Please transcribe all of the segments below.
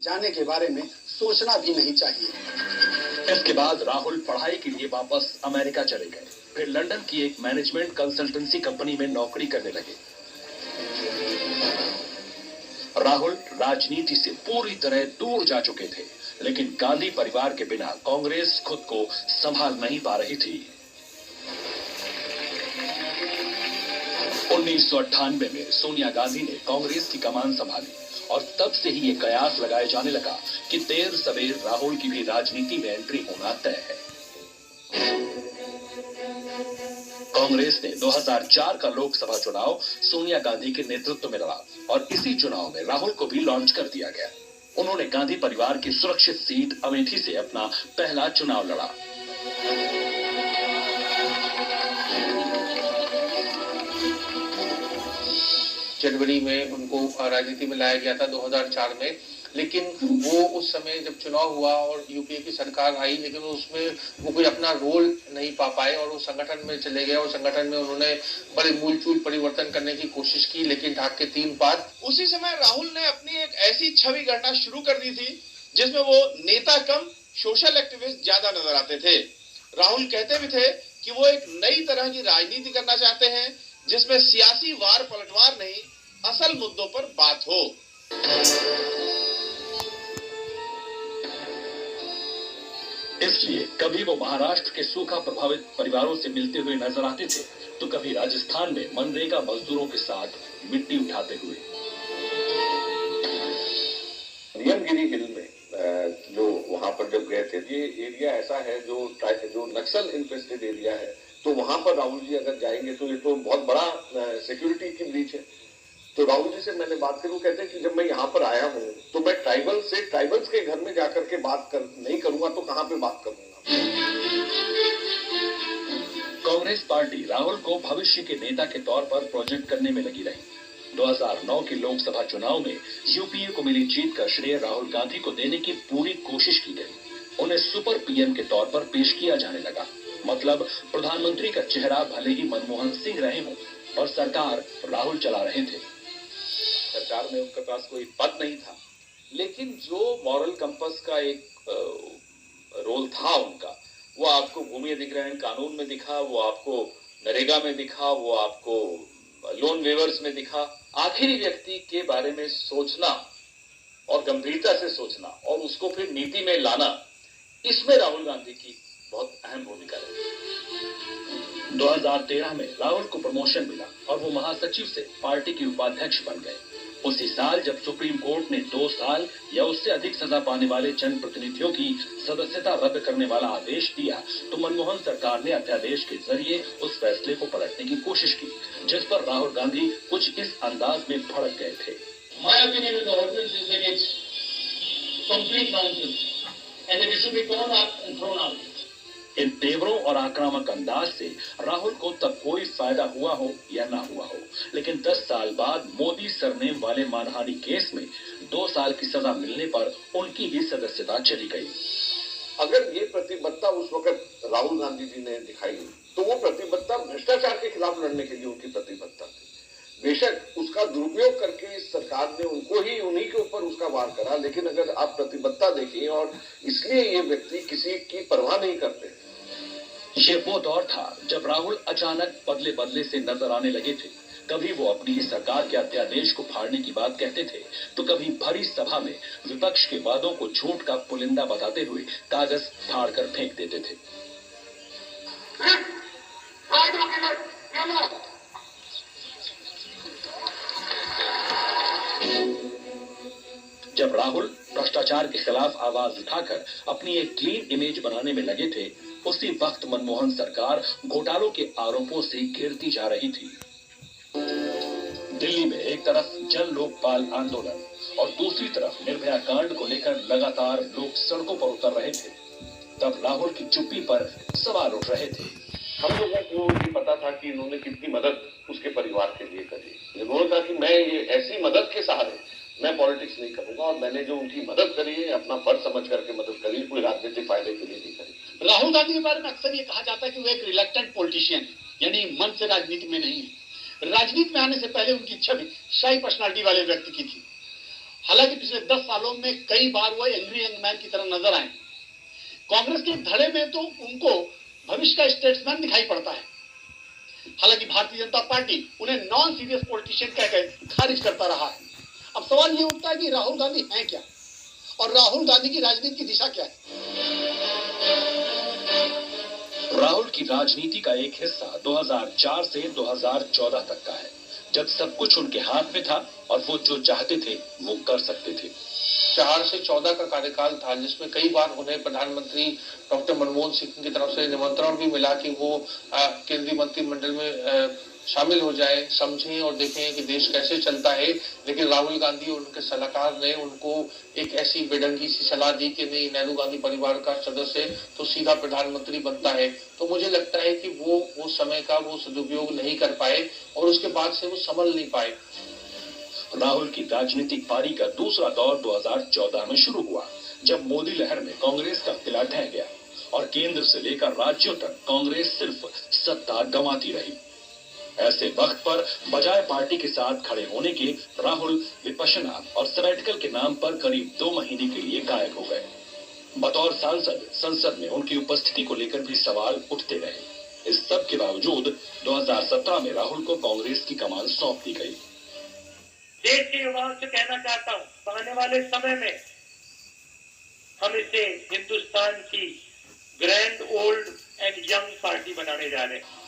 जाने के बारे में सोचना भी नहीं चाहिए। इसके बाद राहुल पढ़ाई के लिए वापस अमेरिका चले गए। फिर लंदन की एक मैनेजमेंट कंसल्टेंसी कंपनी में नौकरी करने लगे। राहुल राजनीति से पूरी तरह दूर जा चुके थे, लेकिन गांधी परिवार के बिना कांग्रेस खुद को संभाल नहीं पा रही थी। 1998 में सोनिया गांधी ने कांग्रेस की कमान संभाली और तब से ही ये कयास लगाए जाने लगा कि देर सवेर राहुल की भी राजनीति में एंट्री होना तय है। कांग्रेस ने 2004 का लोकसभा चुनाव सोनिया गांधी के नेतृत्व में लड़ा और इसी चुनाव में राहुल को भी लॉन्च कर दिया गया। उन्होंने गांधी परिवार की सुरक्षित सीट अमेठी से अपना पहला चुनाव लड़ा। जनवरी में उनको राजनीति में लाया गया था 2004 में, लेकिन वो उस समय जब चुनाव हुआ और यूपीए की सरकार आई, लेकिन उसमें वो कोई अपना रोल नहीं पा पाए और वो संगठन में चले गए और संगठन में उन्होंने बड़े मूलचूल परिवर्तन करने की कोशिश की, लेकिन ढाक के 3 पार। उसी समय राहुल ने अपनी एक ऐसी छवि गढ़ना शुरू कर दी थी जिसमें वो नेता कम सोशल एक्टिविस्ट ज्यादा नजर आते थे। राहुल कहते भी थे कि वो एक नई तरह की राजनीति करना चाहते हैं जिसमें सियासी वार पलटवार नहीं, असल मुद्दों पर बात हो। इसलिए कभी वो महाराष्ट्र के सूखा प्रभावित परिवारों से मिलते हुए नजर आते थे, तो कभी राजस्थान में मनरेगा मजदूरों के साथ मिट्टी उठाते हुए। नियमगिरी हिल में जो वहां पर जब गए थे, ये एरिया ऐसा है जो नक्सल इन्फेस्टेड एरिया है, तो वहां पर राहुल जी अगर जाएंगे तो ये तो बहुत बड़ा सिक्योरिटी की ब्रीच है। तो राहुल जी से मैंने बात करी, वो कहते हैं कि जब मैं यहाँ पर आया हूँ तो मैं ट्राइबल्स के घर में जाकर के नहीं करूंगा तो कहाँ पे बात करूंगा। कांग्रेस पार्टी राहुल को भविष्य के नेता के तौर पर प्रोजेक्ट करने में लगी रही। 2009 के लोकसभा चुनाव में यूपीए को मिली जीत का श्रेय राहुल गांधी को देने की पूरी कोशिश की गई। उन्हें सुपर पीएम के तौर पर पेश किया जाने लगा। मतलब प्रधानमंत्री का चेहरा भले ही मनमोहन सिंह रहे हों और सरकार राहुल चला रहे थे। सरकार में उनके पास कोई पद नहीं था, लेकिन जो मॉरल कंपस का एक रोल था उनका, वो आपको भूमि अधिग्रहण कानून में दिखा, वो आपको नरेगा में दिखा, वो आपको लोन वेवर्स में दिखा। आखिरी व्यक्ति के बारे में सोचना और गंभीरता से सोचना और उसको फिर नीति में लाना, इसमें राहुल गांधी की बहुत अहम भूमिका रही। 2013 में राहुल को प्रमोशन मिला और वो महासचिव से पार्टी के उपाध्यक्ष बन गए। उसी साल जब सुप्रीम कोर्ट ने 2 साल या उससे अधिक सजा पाने वाले जनप्रतिनिधियों की सदस्यता रद्द करने वाला आदेश दिया, तो मनमोहन सरकार ने अध्यादेश के जरिए उस फैसले को पलटने की कोशिश की, जिस पर राहुल गांधी कुछ इस अंदाज में भड़क गए थे। My opinion with the ordinance is that it's complete nonsense and it should be torn up and thrown out. इन तेवरों और आक्रामक अंदाज से राहुल को तब कोई फायदा हुआ हो या ना हुआ हो, लेकिन 10 साल बाद मोदी सरनेम वाले मानहानि केस में 2 साल की सजा मिलने पर उनकी भी सदस्यता चली गई। अगर ये प्रतिबद्धता उस वक्त राहुल गांधी जी ने दिखाई, तो वो प्रतिबद्धता भ्रष्टाचार के खिलाफ लड़ने के लिए उनकी प्रतिबद्धता थी। बेशक उसका दुरुपयोग करके इस सरकार ने उन्हीं के ऊपर उसका वार करा, लेकिन अगर आप प्रतिबद्धता देखिए, और इसलिए ये व्यक्ति किसी की परवाह नहीं करते। ये वो दौर था जब राहुल अचानक बदले से नजर आने लगे थे। कभी वो अपनी ही सरकार के अध्यादेश को फाड़ने की बात कहते थे, तो कभी भरी सभा में विपक्ष के वादों को झूठ का पुलिंदा बताते हुए कागज फाड़ कर फेंक देते थे। जब राहुल भ्रष्टाचार के खिलाफ आवाज उठाकर अपनी एक क्लीन इमेज बनाने में लगे थे, उसी वक्त मनमोहन सरकार घोटालों के आरोपों से घिरती जा रही थी। दिल्ली में एक तरफ जन लोकपाल आंदोलन और दूसरी तरफ निर्भया कांड को लेकर लगातार लोग सड़कों पर उतर रहे थे। तब राहुल की चुप्पी पर सवाल उठ रहे थे। हम लोगों को ये पता था कि इन्होंने कितनी मदद उसके परिवार के लिए करी। इन्होंने कहा कि मैं ये ऐसी मदद के सहारे मैं पॉलिटिक्स नहीं करूंगा, और मैंने जो उनकी मदद करी है अपना फर्ज समझ करके मदद करी, कोई राजनीतिक फायदे के लिए नहीं करी। राहुल गांधी के बारे में अक्सर ये कहा जाता है कि वो एक रिलक्टेंट पॉलिटिशियन है, यानी मन से राजनीति में नहीं है। राजनीति में आने से पहले उनकी छवि शाही पर्सनालिटी वाले व्यक्ति की थी। हालांकि पिछले 10 सालों में कई बार वो एंग्री यंग मैन की तरह नजर आए। कांग्रेस के धड़े में तो उनको भविष्य का स्टेट्समैन दिखाई पड़ता है। हालांकि भारतीय जनता पार्टी उन्हें नॉन सीरियस पॉलिटिशियन कहकर खारिज करता रहा है। अब सवाल ये उठता है कि राहुल गांधी हैं क्या और राहुल गांधी की राजनीति की दिशा क्या है। राहुल की राजनीति का एक हिस्सा 2004 से 2014 तक का है, जब सब कुछ उनके हाथ में था और वो जो चाहते थे वो कर सकते थे। 4 से 14 का कार्यकाल था, जिसमें कई बार उन्हें प्रधानमंत्री डॉक्टर मनमोहन सिंह की तरफ से निमंत्रण भी मिला कि वो केंद्रीय मंत्रिमंडल में शामिल हो जाए, समझें और देखें कि देश कैसे चलता है। लेकिन राहुल गांधी और उनके सलाहकार ने उनको एक ऐसी बेढंगी सी सलाह दी कि नहीं, नेहरू गांधी परिवार का सदस्य तो सीधा प्रधानमंत्री बनता है। तो मुझे लगता है कि वो समय का वो सदुपयोग नहीं कर पाए और उसके बाद से वो संभल नहीं पाए। राहुल की राजनीतिक पारी का दूसरा दौर 2014 में शुरू हुआ, जब मोदी लहर में कांग्रेस का किला ढह गया और केंद्र से लेकर राज्यों तक कांग्रेस सिर्फ सत्ता गंवाती रही। ऐसे वक्त पर बजाय पार्टी के साथ खड़े होने के, राहुल विपश्यना और सबैटिकल के नाम पर करीब 2 महीने के लिए गायब हो गए। बतौर सांसद संसद में उनकी उपस्थिति को लेकर भी सवाल उठते रहे। इस सब के बावजूद 2017 में राहुल को कांग्रेस की कमान सौंप दी गई। देश के युवाओं से कहना चाहता हूं, आने वाले समय में हम इसे हिंदुस्तान की grand old and young party बनाने जा रहे हैं।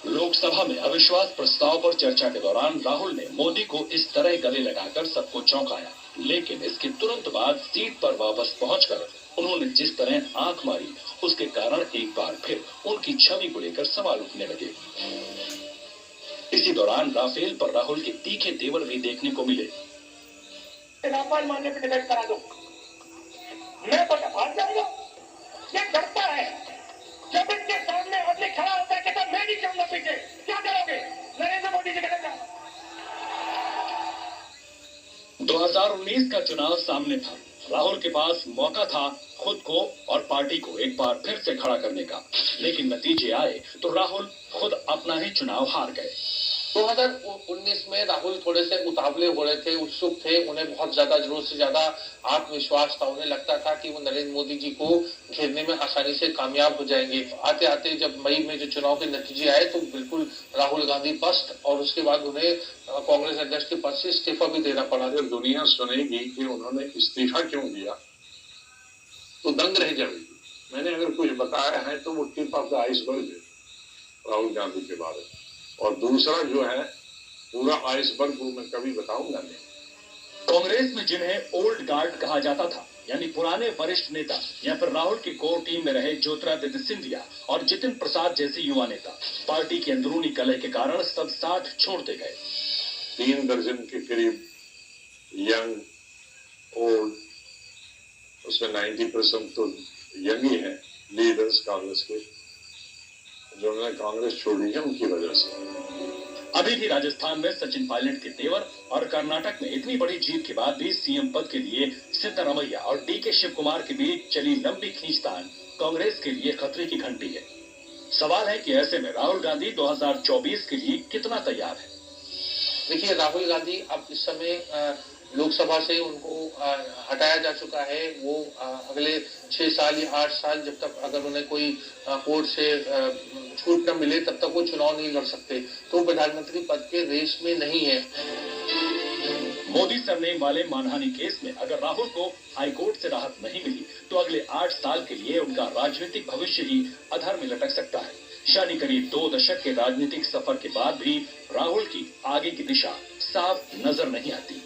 लोकसभा में अविश्वास प्रस्ताव पर चर्चा के दौरान राहुल ने मोदी को इस तरह गले लगाकर सबको चौंकाया, लेकिन इसके तुरंत बाद सीट पर वापस पहुंचकर उन्होंने जिस तरह आंख मारी, उसके कारण एक बार फिर उनकी छवि को लेकर सवाल उठने लगे। इसी दौरान राफेल पर राहुल के तीखे तेवर भी देखने को मिले। राफेल मामले पे डिबेट करा दो, मैं तो भाग जाऊंगा। ये डरता है, जब इनके सामने आदमी खड़ा होता है कहता मैं नहीं जाऊंगा पीछे, क्या करोगे? नरेंद्र मोदी जी कहते जाऊंगा। 2019 का चुनाव सामने था। राहुल के पास मौका था खुद को और पार्टी को एक बार फिर से खड़ा करने का, लेकिन नतीजे आए तो राहुल खुद अपना ही चुनाव हार गए। 2019 में राहुल थोड़े से उतावले हो रहे थे, उत्सुक थे, उन्हें बहुत ज्यादा, जरूरत से ज्यादा आत्मविश्वास था। उन्हें लगता था कि वो नरेंद्र मोदी जी को घेरने में आसानी से कामयाब हो जाएंगे। आते आते जब मई में जो चुनाव के नतीजे आए तो बिल्कुल राहुल गांधी पस्त, और उसके बाद उन्हें कांग्रेस अध्यक्ष के पद से इस्तीफा भी देना पड़ा। जब दुनिया सुनेगी कि उन्होंने इस्तीफा क्यों दिया तो दंग रह जाएगी। मैंने अगर कुछ बताया है तो वो टिप ऑफ द आइसबर्ग है राहुल गांधी के बारे में, और दूसरा जो है पूरा आइसबर्ग वो मैं कभी बताऊंगा नहीं। कांग्रेस में जिन्हें ओल्ड गार्ड कहा जाता था, यानी पुराने वरिष्ठ नेता, या फिर राहुल की कोर टीम में रहे ज्योतिरादित्य सिंधिया और जितिन प्रसाद जैसे युवा नेता, पार्टी की अंदरूनी कलह के कारण सब साथ छोड़ते गए। 3 दर्जन के करीब यंग ओल्ड, उसमें 90% तो यंग ही है लीडर्स कांग्रेस के, जो उन्होंने कांग्रेस छोड़ी है उनकी वजह से। अभी भी राजस्थान में सचिन पायलट के तेवर और कर्नाटक में इतनी बड़ी जीत के बाद भी सीएम पद के लिए सिद्धरामैया और डीके शिव कुमार के बीच चली लंबी खींचतान कांग्रेस के लिए खतरे की घंटी है। सवाल है कि ऐसे में राहुल गांधी 2024 के लिए कितना तैयार है। देखिए, राहुल गांधी अब इस समय लोकसभा से उनको हटाया जा चुका है। वो अगले 6 साल या 8 साल जब तक अगर उन्हें कोई कोर्ट से छूट न मिले तब तक वो चुनाव नहीं लड़ सकते, तो प्रधानमंत्री पद के रेस में नहीं है। मोदी सरनेम वाले मानहानि केस में अगर राहुल को हाईकोर्ट से राहत नहीं मिली तो अगले 8 साल के लिए उनका राजनीतिक भविष्य ही अधर में लटक सकता है। यानी करीब 2 दशक के राजनीतिक सफर के बाद भी राहुल की आगे की दिशा साफ नजर नहीं आती।